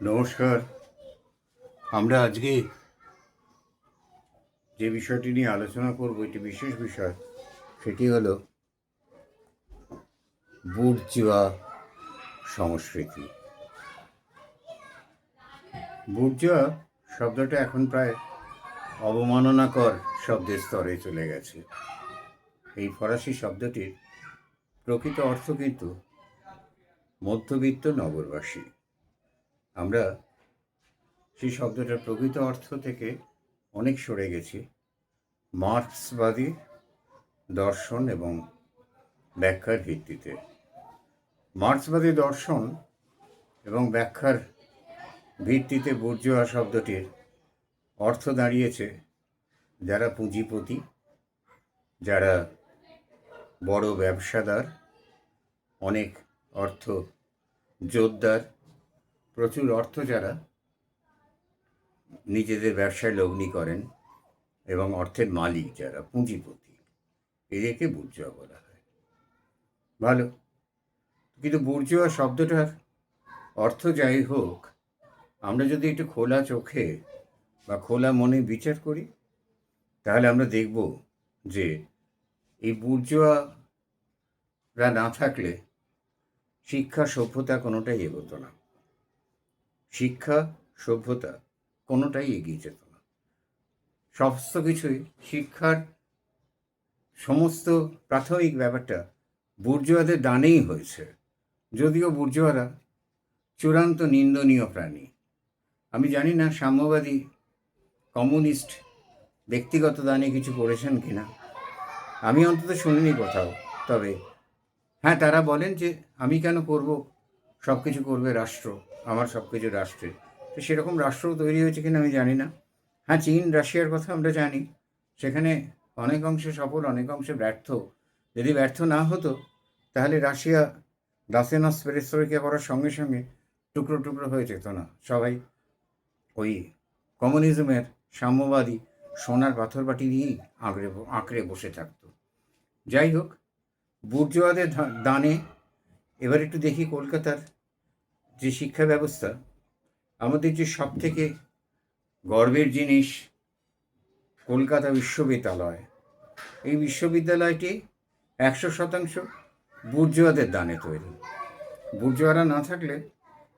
নমস্কার। আমরা আজকে যে বিষয়টি নিয়ে আলোচনা করব, একটি বিশেষ বিষয়, সেটি হলো বুর্জোয়া সংস্কৃতি। বুর্জোয়া শব্দটা এখন প্রায় অবমাননাকর শব্দের স্তরে চলে গেছে। এই ফরাসি শব্দটির প্রকৃত অর্থ কিন্তু মধ্যবিত্ত নগরবাসী। আমরা সেই শব্দটার প্রকৃত অর্থ থেকে অনেক সরে গেছি মার্ক্সবাদী দর্শন এবং ব্যাখ্যার ভিত্তিতে। মার্ক্সবাদী দর্শন এবং ব্যাখ্যার ভিত্তিতে বুর্জোয়া শব্দটির অর্থ দাঁড়িয়েছে যারা পুঁজিপতি, যারা বড় ব্যবসাদার, অনেক অর্থ জোরদার, প্রচুর অর্থ যারা নিজেদের ব্যবসায় লগ্নি করেন এবং অর্থের মালিক যারা পুঁজিপতি, এদেরকে বুর্জোয়া বলা হয়। ভালো, কিন্তু বুর্জোয়া শব্দটার অর্থ যাই হোক, আমরা যদি একটু খোলা চোখে বা খোলা মনে বিচার করি, তাহলে আমরা দেখব যে এই বুর্জোয়ারা না থাকলে শিক্ষা সভ্যতা কোনোটাই এগোতো না। শিক্ষা সভ্যতা কোনোটাই এগিয়ে যেত না। সমস্ত কিছুই শিক্ষার সমস্ত প্রাথমিক ব্যাপারটা বুর্জোয়াদের দানেই হয়েছে। যদিও বুর্জোয়ারা চূড়ান্ত নিন্দনীয় প্রাণী। আমি জানি না সাম্যবাদী কমিউনিস্ট ব্যক্তিগত দানে কিছু করেছেন কিনা, আমি অন্তত শুনিনি কোথাও। তবে হ্যাঁ, তারা বলেন যে আমি কেন করব, সব কিছু করবে রাষ্ট্র, আমার সব কিছু রাষ্ট্রের। তো সেরকম রাষ্ট্র তৈরি হয়েছে কিনা আমি জানি না। হ্যাঁ, চীন রাশিয়ার কথা আমরা জানি, সেখানে অনেক অংশে সফল, অনেক অংশে ব্যর্থ। যদি ব্যর্থ না হতো তাহলে রাশিয়া দাসেনস পেরেস্ত্রোইকা করার সঙ্গে সঙ্গে টুকরো টুকরো হয়ে যেত না। সবাই ওই কমিউনিজমের সাম্যবাদী সোনার পাথর বাটি নিয়েই আঁকড়ে বসে থাকতো। যাই হোক, বুর্জোয়াদের দানে এবার একটু দেখি কলকাতার যে শিক্ষা ব্যবস্থা, আমাদের যে সব থেকে গর্বের জিনিস কলকাতা বিশ্ববিদ্যালয়, এই বিশ্ববিদ্যালয়টি 100% বুর্জোয়াদের দানে তৈরি। বুর্জোয়ারা না থাকলে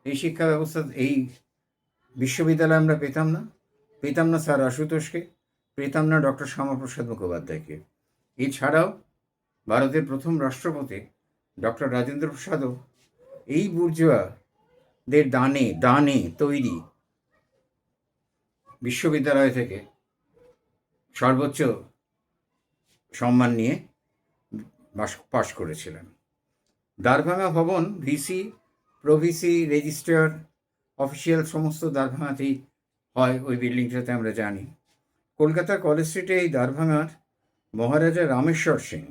এই শিক্ষা ব্যবস্থা, এই বিশ্ববিদ্যালয় আমরা পেতাম না স্যার আশুতোষকে, পেতাম না ডক্টর শ্যামাপ্রসাদ মুখোপাধ্যায়কে। এছাড়াও ভারতের প্রথম রাষ্ট্রপতি ডক্টর রাজেন্দ্র প্রসাদও এই বুর্জোয়াদের দানে তৈরি বিশ্ববিদ্যালয় থেকে সর্বোচ্চ সম্মান নিয়ে পাশ করেছিলেন। দ্বারভাঙা ভবন, ভিসি, প্রভিসি, রেজিস্ট্রার, অফিসিয়াল সমস্ত দ্বারভাঙাতেই হয়। ওই বিল্ডিংটাতে আমরা জানি। কলকাতার কলেজ স্ট্রিটে এই দ্বারভাঙার মহারাজা রামেশ্বর সিং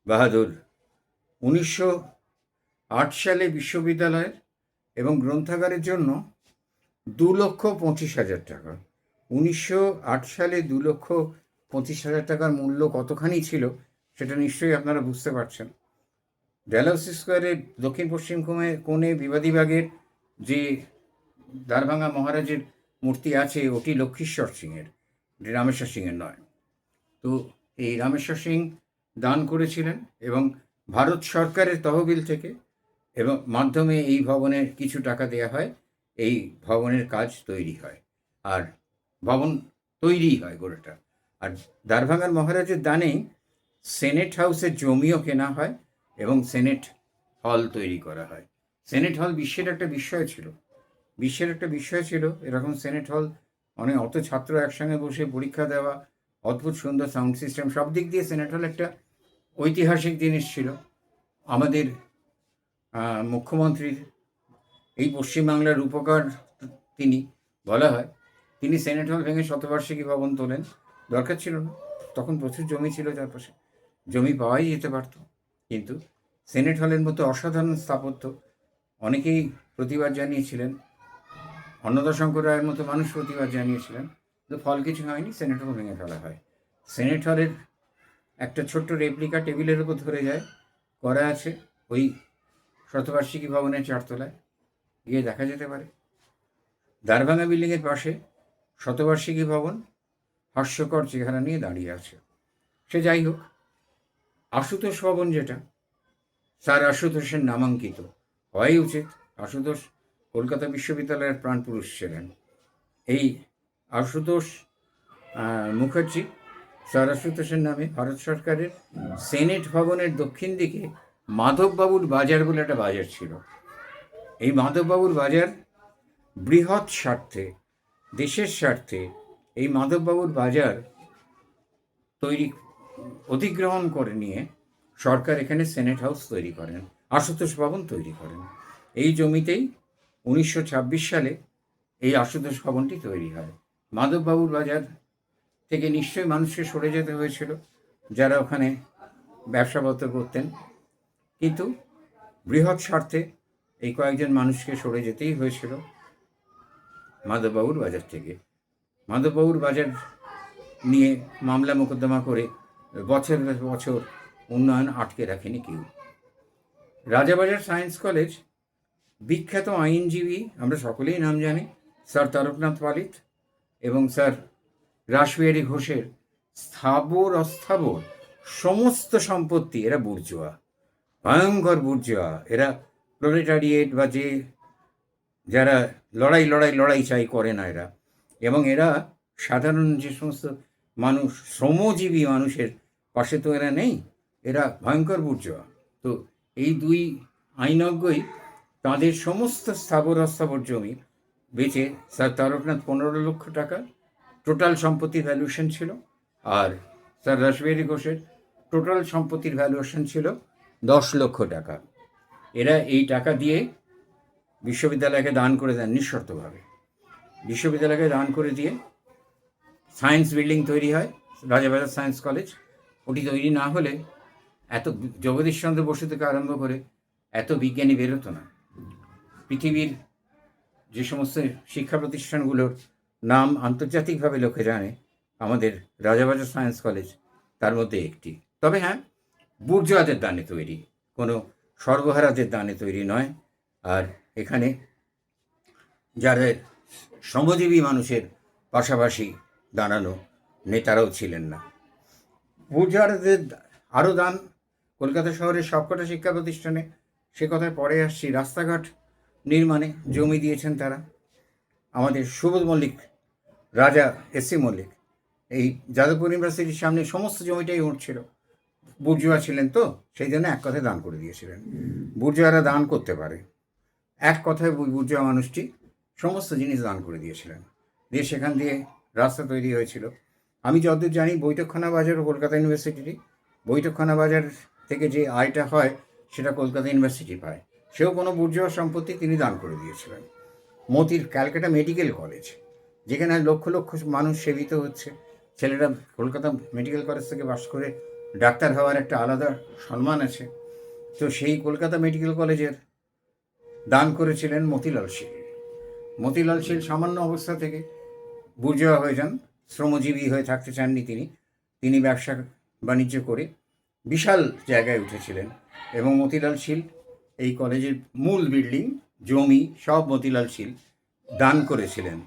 বাহাদুর 1908 সালে বিশ্ববিদ্যালয়ের এবং গ্রন্থাগারের জন্য 2,25,000 টাকা, 1908 সালে 2,25,000 টাকার মূল্য কতখানি ছিল সেটা নিশ্চয়ই আপনারা বুঝতে পারছেন। ডেলহাউসি স্কোয়ারের দক্ষিণ পশ্চিম কোণে বিবাদীবাগের যে দ্বারভাঙা মহারাজের মূর্তি আছে, ওটি লক্ষ্মীশ্বর সিংয়ের, রামেশ্বর সিংয়ের নয়। তো এই রামেশ্বর সিং দান করেছিলেন এবং ভারত সরকারের তহবিল থেকে এবং মাধ্যমে এই ভবনের কিছু টাকা দেওয়া হয়, এই ভবনের কাজ তৈরি হয়, আর ভবন তৈরি হয় গোটাটা। আর দ্বারভাঙার মহারাজের দানেই সেনেট হাউসের জমিও কেনা হয় এবং সেনেট হল তৈরি করা হয়। সেনেট হল বিশ্বের একটা বিষয় ছিল। এরকম সেনেট হল, অনেক অত ছাত্র একসঙ্গে বসে পরীক্ষা দেওয়া, অদ্ভুত সুন্দর সাউন্ড সিস্টেম, সব দিক দিয়ে সেনেট হল একটা ঐতিহাসিক জিনিস ছিল। আমাদের মুখ্যমন্ত্রীর এই পশ্চিমবাংলার রূপকার তিনি বলা হয়। তিনি সেনেট হল ভেঙে শতবার্ষিকী ভবন তোলেন। দরকার ছিল না, তখন প্রচুর জমি ছিল চারপাশে, জমি পাওয়াই যেতে পারত। কিন্তু সেনেট হলের মতো অসাধারণ স্থাপত্য অনেকেই প্রতিবাদ জানিয়েছিলেন, অন্নদাশঙ্কর রায়ের মতো মানুষ প্রতিবাদ জানিয়েছিলেন, কিন্তু ফল কিছু হয়নি, সেনেট হল ভেঙে ফেলা হয়। সেনেট হলের একটা ছোট্ট রেপ্লিকা টেবিলের উপর ধরে যায় করা আছে ওই শতবার্ষিকী ভবনের 4 তলায়, গিয়ে দেখা যেতে পারে। দ্বারভাঙা বিল্ডিংয়ের পাশে শতবার্ষিকী ভবন হাস্যকর চেহারা নিয়ে দাঁড়িয়ে আছে। সে যাই হোক, আশুতোষ ভবন যেটা, স্যার আশুতোষের নামাঙ্কিত হওয়াই উচিত। আশুতোষ কলকাতা বিশ্ববিদ্যালয়ের প্রাণপুরুষ ছিলেন। এই আশুতোষ মুখার্জি, স্যার আশুতোষের নামে ভারত সরকারের সেনেট ভবনের দক্ষিণ দিকে মাধববাবুর বাজার বলে একটা বাজার ছিল। এই মাধববাবুর বাজার বৃহৎ স্বার্থে, দেশের স্বার্থে এই মাধববাবুর বাজার তৈরি অধিগ্রহণ করে নিয়ে সরকার এখানে সেনেট হাউস তৈরি করেন, আশুতোষ ভবন তৈরি করেন। এই জমিতেই 1926 সালে এই আশুতোষ ভবনটি তৈরি হয়। মাধববাবুর বাজার থেকে নিশ্চয়ই মানুষকে সরে যেতে হয়েছিল যারা ওখানে ব্যবসাপত্র করতেন, কিন্তু বৃহৎ স্বার্থে এই কয়েকজন মানুষকে সরে যেতেই হয়েছিল মাধববাবুর বাজার থেকে। মাধববাবুর বাজার নিয়ে মামলা মোকদ্দমা করে বছর বছর উন্নয়ন আটকে রাখেনি কেউ। রাজাবাজার সায়েন্স কলেজ বিখ্যাত আইনজীবী, আমরা সকলেই নাম জানি, স্যার তারকনাথ পালিত এবং স্যার রাসবিহারী ঘোষের স্থাবর অস্থাবর সমস্ত সম্পত্তি, এরা বুর্জোয়া, ভয়ঙ্কর বুর্জোয়া। এরা প্রোলেটারিয়েট বা যারা লড়াই চাই করে না এরা, এবং এরা সাধারণ যে সমস্ত মানুষ, শ্রমজীবী মানুষের পাশে তো এরা নেই, এরা ভয়ঙ্কর বুর্জোয়া। তো এই দুই আইনজ্ঞই তাদের সমস্ত স্থাবর অস্থাবর জমি বেচে, স্যার তারকনাথ 15 লক্ষ টাকা টোটাল সম্পত্তির ভ্যালুয়েশন ছিল, আর স্যার রাসবিহারী ঘোষের টোটাল সম্পত্তির ভ্যালুয়েশন ছিল 10 লক্ষ টাকা। এরা এই টাকা দিয়ে বিশ্ববিদ্যালয়কে দান করে দেন নিঃশর্তভাবে। বিশ্ববিদ্যালয়কে দান করে দিয়ে সায়েন্স বিল্ডিং তৈরি হয়, রাজাবাজার সায়েন্স কলেজ। ওটি তৈরি না হলে এত জগদীশচন্দ্র বসু থেকে আরম্ভ করে এত বিজ্ঞানী বেরোতো না। পৃথিবীর যে সমস্ত শিক্ষা প্রতিষ্ঠানগুলোর নাম আন্তর্জাতিকভাবে লোকে জানে, আমাদের রাজাবাজার সায়েন্স কলেজ তার মধ্যে একটি। তবে হ্যাঁ, বুর্জোয়াদের দানে তৈরি, কোনো সর্বহারাদের দানে তৈরি নয়। আর এখানে যাদের শ্রমজীবী মানুষের পাশাপাশি দাঁড়ানো নেতারাও ছিলেন না। বুর্জোয়াদের আরও দান কলকাতা শহরের সবকটা শিক্ষা প্রতিষ্ঠানে, সে কথায় পরে আসছি। রাস্তাঘাট নির্মাণে জমি দিয়েছেন তারা। আমাদের সুবোধ মল্লিক, রাজা এসসি মল্লিক, এই যাদবপুর ইউনিভার্সিটির সামনে সমস্ত জমিটাই উঠছিল। বুর্জোয়া ছিলেন তো, সেই জন্য এক কথায় দান করে দিয়েছিলেন। বুর্জোয়ারা দান করতে পারে, এক কথায় বুর্জোয়া মানুষটি সমস্ত জিনিস দান করে দিয়েছিলেন, দিয়ে সেখান দিয়ে রাস্তা তৈরি হয়েছিল। আমি যতদূর জানি বৈঠকখানা বাজার ও কলকাতা ইউনিভার্সিটিরই, বৈঠকখানা বাজার থেকে যে আয়টা হয় সেটা কলকাতা ইউনিভার্সিটি পায়। সেও কোনো বুর্জোয়া সম্পত্তি তিনি দান করে দিয়েছিলেন। মতির ক্যালকাটা মেডিকেল কলেজ, যেখানে লক্ষ লক্ষ মানুষ সেবিত হচ্ছে, ছেলেরা কলকাতা মেডিকেল কলেজ থেকে পাশ করে ডাক্তার হওয়ার একটা আলাদা সম্মান আছে। তো সেই কলকাতা মেডিকেল কলেজের দান করেছিলেন মতিলাল শীল। মতিলাল শীল সামান্য অবস্থা থেকে বুর্জোয়া হয়ে যান, শ্রমজীবী হয়ে থাকতে চাননি তিনি। তিনি ব্যবসা বাণিজ্য করে বিশাল জায়গায় উঠেছিলেন, এবং মতিলাল শীল এই কলেজের মূল বিল্ডিং, জমি সব মতিলাল শীল দান করেছিলেন।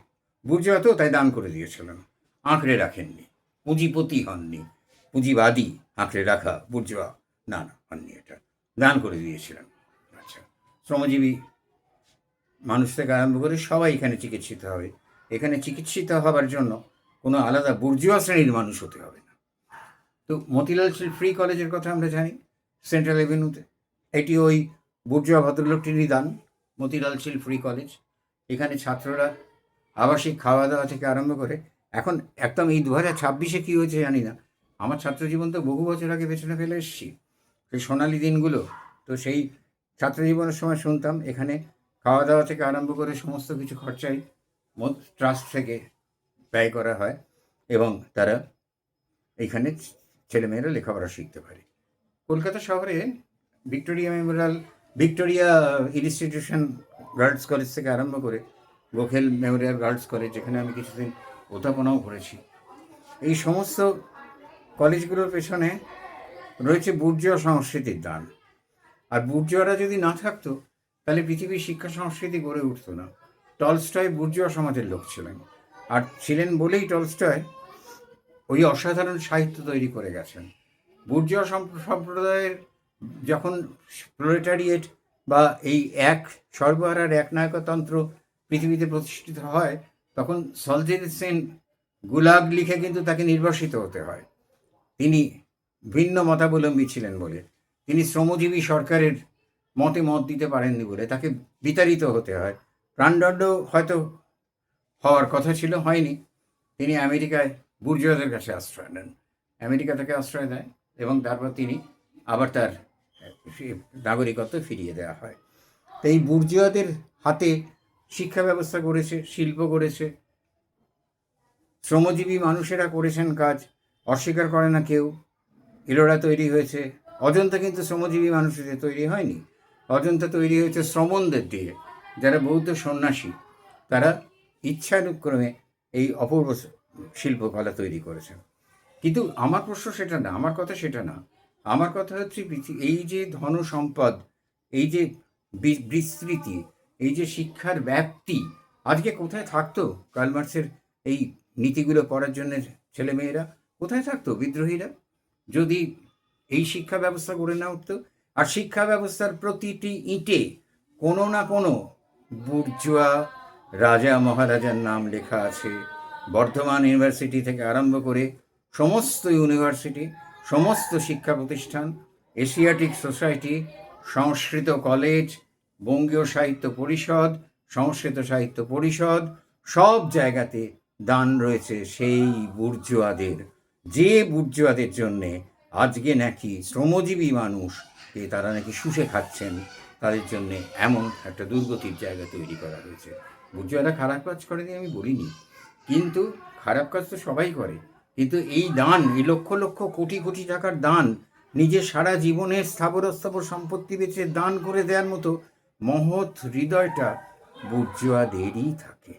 বুর্জোয়া তো তাই দান করে দিয়েছিলেন, আঁকড়ে রাখেননি, পুঁজিপতি হননি। পুঁজিবাদী আঁকড়ে রাখা বুর্জোয়া না হননি, এটা দান করে দিয়েছিলেন। আচ্ছা, শ্রমজীবী মানুষ থেকে আরম্ভ করে সবাই এখানে চিকিৎসিত হবে। এখানে চিকিৎসিত হবার জন্য কোনো আলাদা বুর্জোয়া শ্রেণীর মানুষ হতে হবে না। তো মতিলাল শীল ফ্রি কলেজের কথা আমরা জানি, সেন্ট্রাল এভিনিউতে। এটি ওই বুর্জোয়া ভদ্রলোকটিরই দান, মতিলাল শীল ফ্রি কলেজ। এখানে ছাত্ররা আবাসিক খাওয়া দাওয়া থেকে আরম্ভ করে, এখন একদম এই 2026-এ কী হয়েছে জানি না, আমার ছাত্রজীবন তো বহু বছর আগে পেছনে ফেলে এসেছি, সেই সোনালি দিনগুলো। তো সেই ছাত্রজীবনের সময় শুনতাম এখানে খাওয়া দাওয়া থেকে আরম্ভ করে সমস্ত কিছু খরচাই ট্রাস্ট থেকে ব্যয় করা হয়, এবং তারা এইখানে ছেলেমেয়েরা লেখাপড়া শিখতে পারে। কলকাতা শহরে Victoria Memorial, Victoria institution girls college থেকে আরম্ভ করে গোখেল মেমোরিয়াল গার্লস কলেজ, যেখানে আমি কিছুদিন অধ্যাপনাও করেছি, এই সমস্ত কলেজগুলোর পেছনে রয়েছে বুর্জোয়া সংস্কৃতির দান। আর বুর্জোয়ারা যদি না থাকতো তাহলে পৃথিবীর শিক্ষা সংস্কৃতি গড়ে উঠতো না। টলস্টয় বুর্জোয়া সমাজের লোক ছিলেন, আর ছিলেন বলেই টলস্টয় ওই অসাধারণ সাহিত্য তৈরি করে গেছেন। বুর্জোয়া সম্প্রদায়ের যখন প্রোলেটারিয়েট বা এই এক সর্বহারার একনায়কতন্ত্র পৃথিবীতে প্রতিষ্ঠিত হয়, তখন সলজেনিসিন গুলাগ লিখে কিন্তু তাকে নির্বাসিত হতে হয়। তিনি ভিন্ন মতাবলম্বী ছিলেন বলে, তিনি শ্রমজীবী সরকারের মতে মত দিতে পারেননি বলে তাকে বিতাড়িত হতে হয়। প্রাণদণ্ড হয়তো হওয়ার কথা ছিল, হয়নি। তিনি আমেরিকায় বুর্জোয়াদের কাছে আশ্রয় নেন, আমেরিকা থেকে আশ্রয় দেয়, এবং তারপর তিনি আবার তার নাগরিকত্ব ফিরিয়ে দেওয়া হয়। তো এই বুর্জোয়াদের হাতে শিক্ষা ব্যবস্থা করেছে, শিল্প করেছে, শ্রমজীবী মানুষেরা করেছেন কাজ, অস্বীকার করে না কেউ। ইলোরা তৈরি হয়েছে, অজন্তা কিন্তু শ্রমজীবী মানুষদের তৈরি হয়নি, অজন্তা তৈরি হয়েছে শ্রমণদের দিয়ে, যারা বৌদ্ধ সন্ন্যাসী, তারা ইচ্ছানুক্রমে এই অপূর্ব শিল্পকলা তৈরি করেছেন। কিন্তু আমার প্রশ্ন সেটা না, আমার কথা সেটা না। আমার কথা হচ্ছে এই যে ধন সম্পদ, এই যে বিস্তৃতি, এই যে শিক্ষার ব্যাপ্তি, আজকে কোথায় থাকতো কার্ল মার্ক্সের এই নীতিগুলো পড়ার জন্য ছেলেমেয়েরা? কোথায় থাকতো বিদ্রোহীরা যদি এই শিক্ষা ব্যবস্থা গড়ে না উঠতো? আর শিক্ষা ব্যবস্থার প্রতিটি ইঁটে কোনো না কোনো বুর্জোয়া রাজা মহারাজার নাম লেখা আছে। বর্ধমান ইউনিভার্সিটি থেকে আরম্ভ করে সমস্ত ইউনিভার্সিটি, সমস্ত শিক্ষা প্রতিষ্ঠান, এশিয়াটিক সোসাইটি, সংস্কৃত কলেজ, বঙ্গীয় সাহিত্য পরিষদ, সংস্কৃত সাহিত্য পরিষদ, সব জায়গাতে দান রয়েছে সেই বুর্জোয়াদের, যে বুর্জোয়াদের জন্যে আজকে নাকি শ্রমজীবী মানুষ তারা নাকি শুষে খাচ্ছেন, তাদের জন্যে এমন একটা দুর্গতির জায়গা তৈরি করা হয়েছে। বুর্জোয়ারা খারাপ কাজ করেনি আমি বলিনি, কিন্তু খারাপ কাজ তো সবাই করে। কিন্তু এই দান, এই লক্ষ লক্ষ কোটি কোটি টাকার দান, নিজের সারা জীবনের স্থাবর সম্পত্তি বেচে দান করে দেওয়ার মতো মহৎ হৃদয়টা বুর্জোয়াদেরই থাকে।